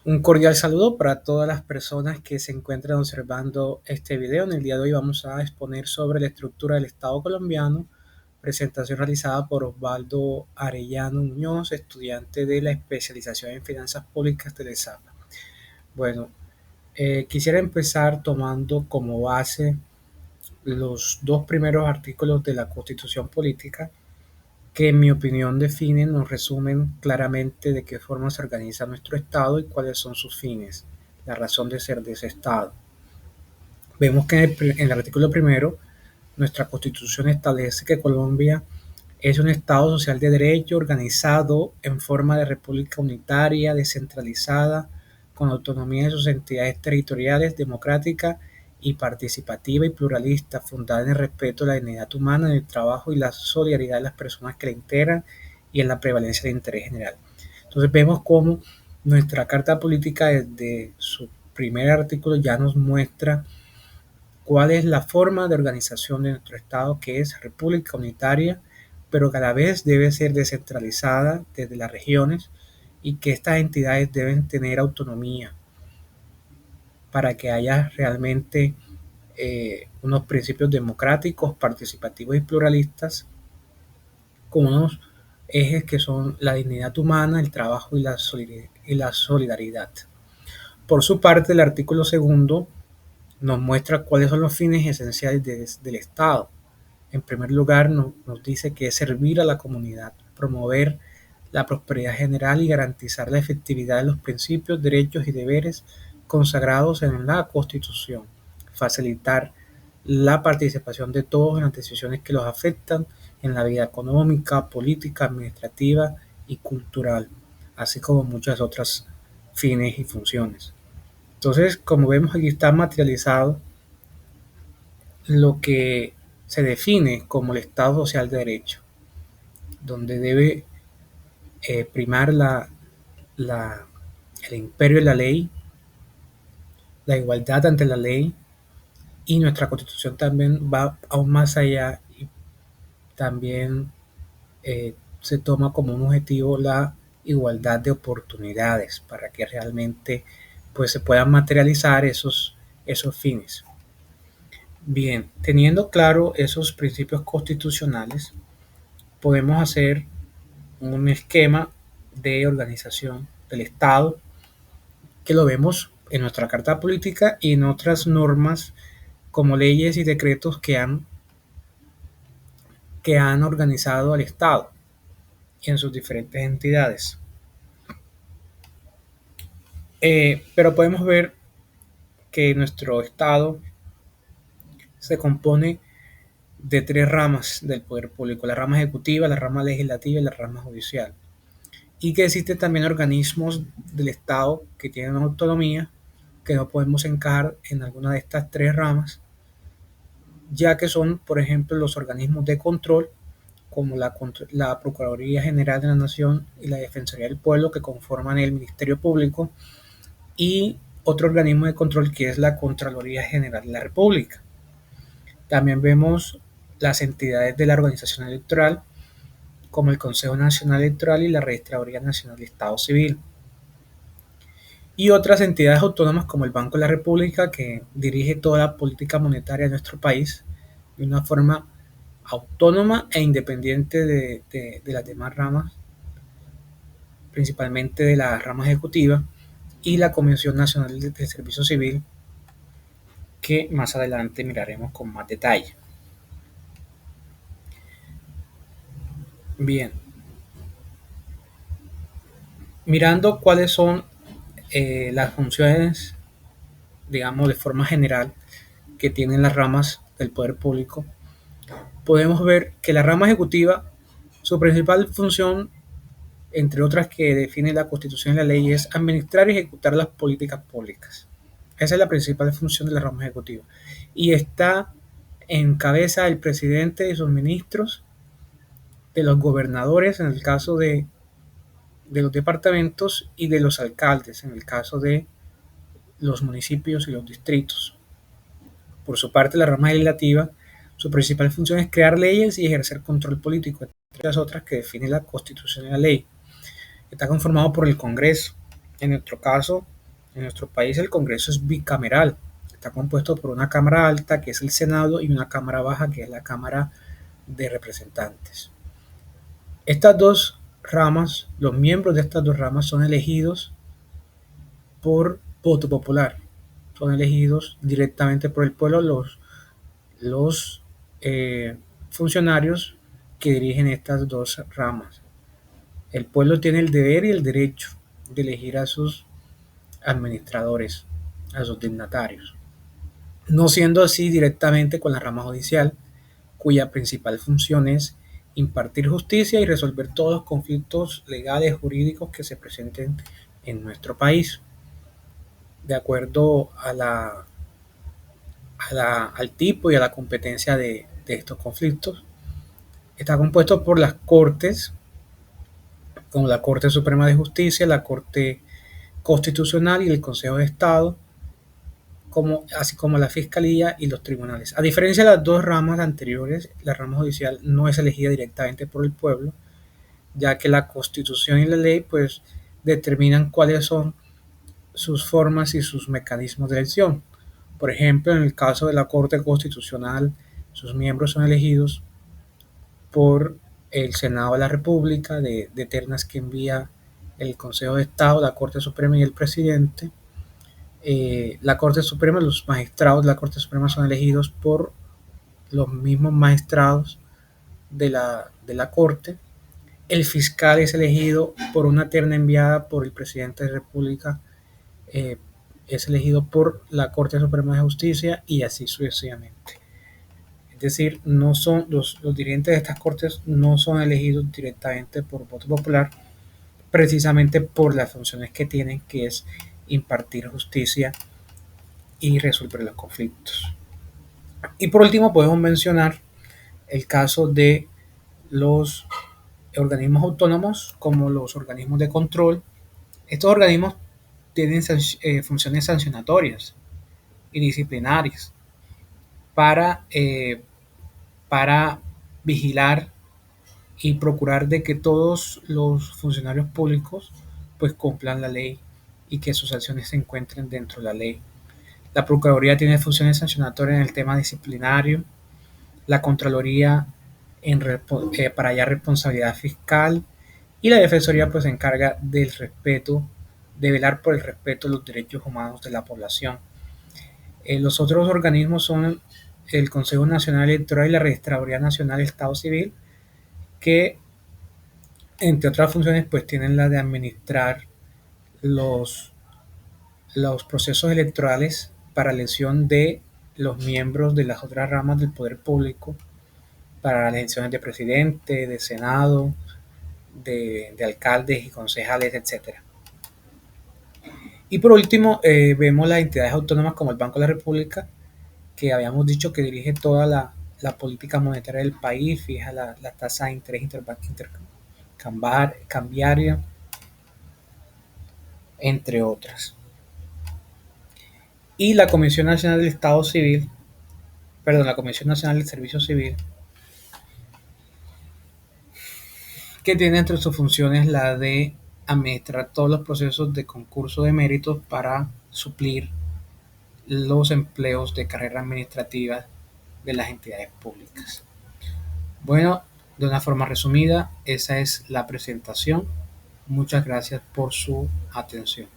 Un cordial saludo para todas las personas que se encuentran observando este video. En el día de hoy vamos a exponer sobre la estructura del Estado colombiano, presentación realizada por Osvaldo Arellano Muñoz, estudiante de la especialización en finanzas públicas de la ESAPA. Bueno, quisiera empezar tomando como base los dos primeros artículos de la Constitución Política, que en mi opinión definen o resumen claramente de qué forma se organiza nuestro Estado y cuáles son sus fines, la razón de ser de ese Estado. Vemos que en el artículo primero, nuestra Constitución establece que Colombia es un Estado social de derecho organizado en forma de república unitaria, descentralizada, con autonomía de sus entidades territoriales, democrática y participativa y pluralista, fundada en el respeto a la dignidad humana, en el trabajo y la solidaridad de las personas que la integran y en la prevalencia del interés general. Entonces vemos cómo nuestra Carta Política desde su primer artículo ya nos muestra cuál es la forma de organización de nuestro Estado, que es república unitaria, pero que a la vez debe ser descentralizada desde las regiones y que estas entidades deben tener autonomía para que haya realmente unos principios democráticos, participativos y pluralistas con unos ejes que son la dignidad humana, el trabajo y la solidaridad. Por su parte, el artículo segundo nos muestra cuáles son los fines esenciales del Estado. En primer lugar, nos dice que es servir a la comunidad, promover la prosperidad general y garantizar la efectividad de los principios, derechos y deberes consagrados en la Constitución, facilitar la participación de todos en las decisiones que los afectan en la vida económica, política, administrativa y cultural, así como muchas otras fines y funciones. Entonces, como vemos, aquí está materializado lo que se define como el Estado social de derecho, donde debe primar el imperio de la ley, la igualdad ante la ley, y nuestra Constitución también va aún más allá y también se toma como un objetivo la igualdad de oportunidades para que realmente pues, se puedan materializar esos fines. Bien, teniendo claro esos principios constitucionales, podemos hacer un esquema de organización del Estado que lo vemos en nuestra Carta Política y en otras normas como leyes y decretos que han organizado al Estado y en sus diferentes entidades. Pero podemos ver que nuestro Estado se compone de tres ramas del poder público: la rama ejecutiva, la rama legislativa y la rama judicial. Y que existen también organismos del Estado que tienen autonomía, que no podemos encajar en alguna de estas tres ramas, ya que son, por ejemplo, los organismos de control, como la Procuraduría General de la Nación y la Defensoría del Pueblo, que conforman el Ministerio Público, y otro organismo de control que es la Contraloría General de la República. También vemos las entidades de la organización electoral, como el Consejo Nacional Electoral y la Registraduría Nacional de Estado Civil. Y otras entidades autónomas como el Banco de la República, que dirige toda la política monetaria de nuestro país de una forma autónoma e independiente de las demás ramas, principalmente de la rama ejecutiva, y la Comisión Nacional del Servicio Civil, que más adelante miraremos con más detalle. Bien, mirando cuáles son las funciones, digamos, de forma general que tienen las ramas del poder público, podemos ver que la rama ejecutiva, su principal función, entre otras que define la Constitución y la ley, es administrar y ejecutar las políticas públicas. Esa es la principal función de la rama ejecutiva. Y está en cabeza del presidente y sus ministros, de los gobernadores en el caso de los departamentos y de los alcaldes en el caso de los municipios y los distritos. Por su parte, la rama legislativa, su principal función es crear leyes y ejercer control político, entre las otras que define la Constitución y la ley. Está conformado por el Congreso. En nuestro caso, En nuestro país el Congreso es bicameral. Está compuesto por una Cámara Alta, que es el Senado, y una Cámara Baja, que es la Cámara de Representantes. Estas dos ramas, los miembros de estas dos ramas son elegidos por voto popular. Son elegidos directamente por el pueblo los funcionarios que dirigen estas dos ramas. El pueblo tiene el deber y el derecho de elegir a sus administradores, a sus dignatarios, no siendo así directamente con la rama judicial, cuya principal función es impartir justicia y resolver todos los conflictos legales jurídicos que se presenten en nuestro país, de acuerdo al tipo y a la competencia de estos conflictos. Está compuesto por las cortes, como la Corte Suprema de Justicia, la Corte Constitucional y el Consejo de Estado, así como la Fiscalía y los tribunales. A diferencia de las dos ramas anteriores, la rama judicial no es elegida directamente por el pueblo, ya que la Constitución y la ley pues determinan cuáles son sus formas y sus mecanismos de elección. Por ejemplo, en el caso de la Corte Constitucional, sus miembros son elegidos por el Senado de la República, de ternas que envía el Consejo de Estado, la Corte Suprema y el presidente. La Corte Suprema, los magistrados de la Corte Suprema son elegidos por los mismos magistrados de la Corte. El fiscal es elegido por una terna enviada por el presidente de la República, es elegido por la Corte Suprema de Justicia y así sucesivamente. Es decir, no son los dirigentes de estas cortes no son elegidos directamente por voto popular, precisamente por las funciones que tienen, que es impartir justicia y resolver los conflictos. Y por último podemos mencionar el caso de los organismos autónomos como los organismos de control. Estos organismos tienen funciones sancionatorias y disciplinarias para, para vigilar y procurar de que todos los funcionarios públicos pues cumplan la ley y que sus acciones se encuentren dentro de la ley. La Procuraduría tiene funciones sancionatorias en el tema disciplinario, la Contraloría para hallar responsabilidad fiscal y la Defensoría pues se encarga del respeto, de velar por el respeto de los derechos humanos de la población. Los otros organismos son el Consejo Nacional Electoral y la Registraduría Nacional del Estado Civil, que entre otras funciones pues tienen la de administrar los, los procesos electorales para elección de los miembros de las otras ramas del poder público, para las elecciones de presidente, de senado, de alcaldes y concejales, etcétera. Y por último, vemos las entidades autónomas como el Banco de la República, que habíamos dicho que dirige toda la política monetaria del país, fija la tasa de interés intercambiaria, entre otras. Y la Comisión Nacional del Estado Civil, perdón, la Comisión Nacional del Servicio Civil, que tiene entre sus funciones la de administrar todos los procesos de concurso de méritos para suplir los empleos de carrera administrativa de las entidades públicas. Bueno, de una forma resumida, esa es la presentación. Muchas gracias por su atención.